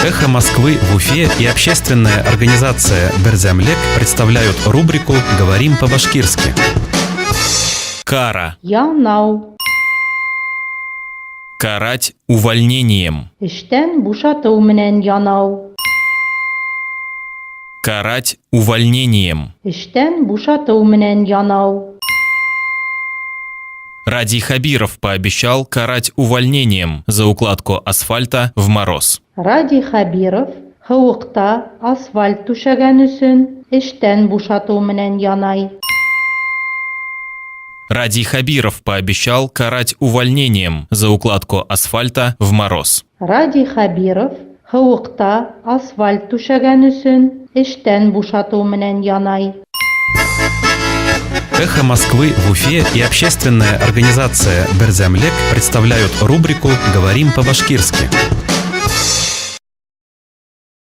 Эхо Москвы в Уфе и общественная организация Берзямлек представляют рубрику «Говорим по-башкирски». Кара. Янау. Карать увольнением. Эштән бушатыу менән янау. Карать увольнением. Эштән бушатыу менән янау. Ради Хабиров пообещал карать увольнением за укладку асфальта в мороз. Ради Хабиров һыуыҡта асфальт түшәгән өсөн эштән бушатыу менән янай. Ради Хабиров пообещал карать увольнением за укладку асфальта в мороз. Ради Хабиров һыуыҡта асфальт түшәгән өсөн эштән бушатыу менән янай. Эхо Москвы в Уфе и общественная организация Берзямлек представляют рубрику «Говорим по-башкирски».